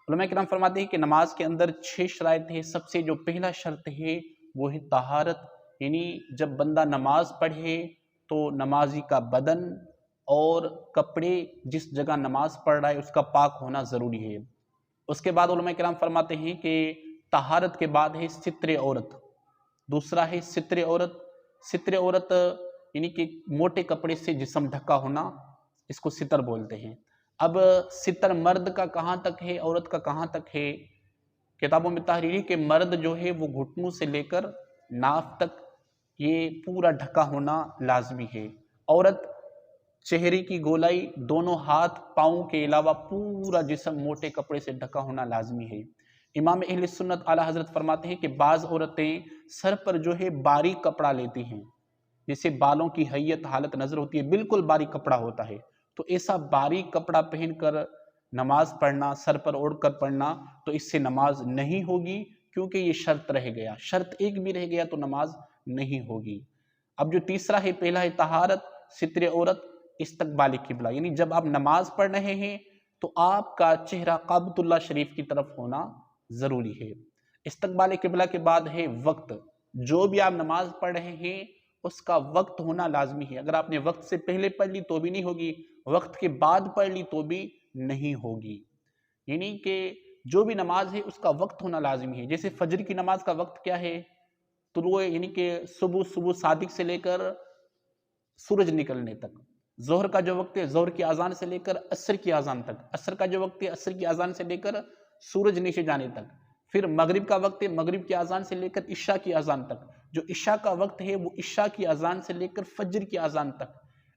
علماء کرام فرماتے ہیں کہ نماز کے اندر 6 شرائط ہے۔ سب سے جو پہلا شرط ہے وہ ہے طہارت، یعنی جب بندہ نماز پڑھے تو نمازی کا بدن اور کپڑے جس جگہ نماز پڑھ رہا ہے اس کا پاک ہونا ضروری ہے۔ اس کے بعد علماء کرام فرماتے ہیں کہ طہارت کے بعد ہے ستر عورت، دوسرا ہے ستر عورت۔ ستر عورت یعنی کہ موٹے کپڑے سے جسم ڈھکا ہونا، اس کو ستر بولتے ہیں۔ اب ستر مرد کا کہاں تک ہے، عورت کا کہاں تک ہے؟ کتابوں میں تحریری کہ مرد جو ہے وہ گھٹنوں سے لے کر ناف تک یہ پورا ڈھکا ہونا لازمی ہے۔ عورت چہرے کی گولائی، دونوں ہاتھ پاؤں کے علاوہ پورا جسم موٹے کپڑے سے ڈھکا ہونا لازمی ہے۔ امام اہل سنت اعلیٰ حضرت فرماتے ہیں کہ بعض عورتیں سر پر جو ہے باریک کپڑا لیتی ہیں، جسے بالوں کی حیت حالت نظر ہوتی ہے، بالکل باریک کپڑا ہوتا ہے، تو ایسا باریک کپڑا پہن کر نماز پڑھنا، سر پر اوڑھ کر پڑھنا، تو اس سے نماز نہیں ہوگی، کیونکہ یہ شرط رہ گیا، شرط ایک بھی رہ گیا تو نماز نہیں ہوگی۔ اب جو تیسرا ہے، پہلا ہے طہارت، ستر عورت، استقبال قبلہ، یعنی جب آپ نماز پڑھ رہے ہیں تو آپ کا چہرہ کعبۃ اللہ شریف کی طرف ہونا ضروری ہے۔ استقبال قبلہ کے بعد ہے وقت، جو بھی آپ نماز پڑھ رہے ہیں اس کا وقت ہونا لازمی ہے۔ اگر آپ نے وقت سے پہلے پڑھ لی تو بھی نہیں ہوگی، وقت کے بعد پڑھ لی تو بھی نہیں ہوگی، یعنی کہ جو بھی نماز ہے اس کا وقت ہونا لازمی ہے۔ جیسے فجر کی نماز کا وقت کیا ہے؟ طلوع یعنی کہ صبح صادق سے لے کر سورج نکلنے تک۔ ظہر کا جو وقت ہے ظہر کی اذان سے لے کر عصر کی اذان تک۔ عصر کا جو وقت ہے عصر کی اذان سے لے کر سورج نیچے جانے تک۔ پھر مغرب کا وقت ہے مغرب کی اذان سے لے کر عشاء کی اذان تک۔ جو عشاء کا وقت ہے وہ عشاء کی اذان سے لے کر فجر کی اذان تک۔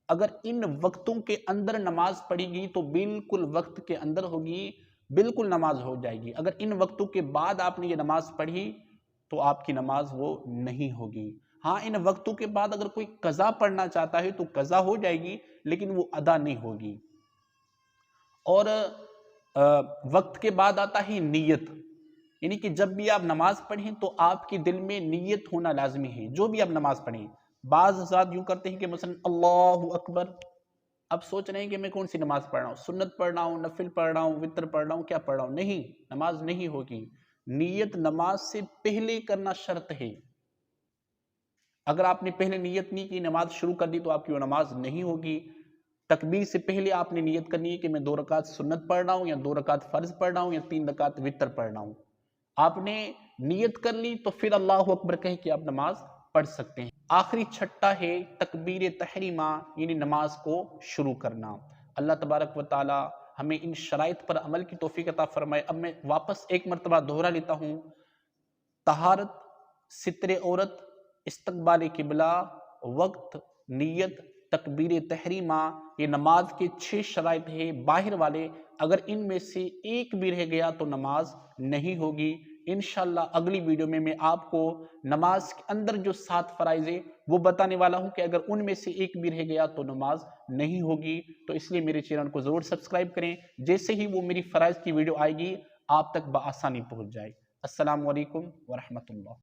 اگر ان وقتوں کے اندر نماز پڑھی گی تو بالکل وقت کے اندر ہوگی، بالکل نماز ہو جائے گی۔ اگر ان وقتوں کے بعد آپ نے یہ نماز پڑھی تو آپ کی نماز وہ نہیں ہوگی۔ ہاں، ان وقتوں کے بعد اگر کوئی قضا پڑھنا چاہتا ہے تو قضا ہو جائے گی، لیکن وہ ادا نہیں ہوگی۔ اور وقت کے بعد آتا ہے نیت، یعنی کہ جب بھی آپ نماز پڑھیں تو آپ کے دل میں نیت ہونا لازمی ہے، جو بھی آپ نماز پڑھیں۔ بعض حضرات یوں کرتے ہیں کہ مثلا اللہ اکبر، اب سوچ رہے ہیں کہ میں کون سی نماز پڑھ رہا ہوں، سنت پڑھ رہا ہوں، نفل پڑھ رہا ہوں، وتر پڑھ رہا ہوں، کیا پڑھ رہا ہوں؟ نہیں، نماز نہیں ہوگی۔ نیت نماز سے پہلے کرنا شرط ہے۔ اگر آپ نے پہلے نیت نہیں کی، نماز شروع کر دی تو آپ کی وہ نماز نہیں ہوگی۔ تکبیر سے پہلے آپ نے نیت کرنی ہے کہ میں 2 رکعت سنت پڑھ رہا ہوں، یا 2 رکعت فرض پڑھ رہا ہوں، یا 3 رکعت وتر پڑھ رہا ہوں۔ آپ نے نیت کر لی تو پھر اللہ اکبر کہہ کے آپ نماز پڑھ سکتے ہیں۔ آخری چھٹا ہے تکبیر تحریمہ، یعنی نماز کو شروع کرنا۔ اللہ تبارک و تعالی ہمیں ان شرائط پر عمل کی توفیق عطا فرمائے۔ اب میں واپس ایک مرتبہ دوہرا لیتا ہوں: طہارت، ستر عورت، استقبال قبلہ، وقت، نیت، تکبیر تحریمہ، یہ نماز کے 6 شرائط ہیں باہر والے۔ اگر ان میں سے ایک بھی رہ گیا تو نماز نہیں ہوگی۔ انشاءاللہ اگلی ویڈیو میں آپ کو نماز کے اندر جو 7 فرائض ہیں وہ بتانے والا ہوں کہ اگر ان میں سے ایک بھی رہ گیا تو نماز نہیں ہوگی۔ تو اس لیے میرے چینل کو ضرور سبسکرائب کریں، جیسے ہی وہ میری فرائض کی ویڈیو آئے گی آپ تک بآسانی پہنچ جائے۔ السلام علیکم ورحمۃ اللہ۔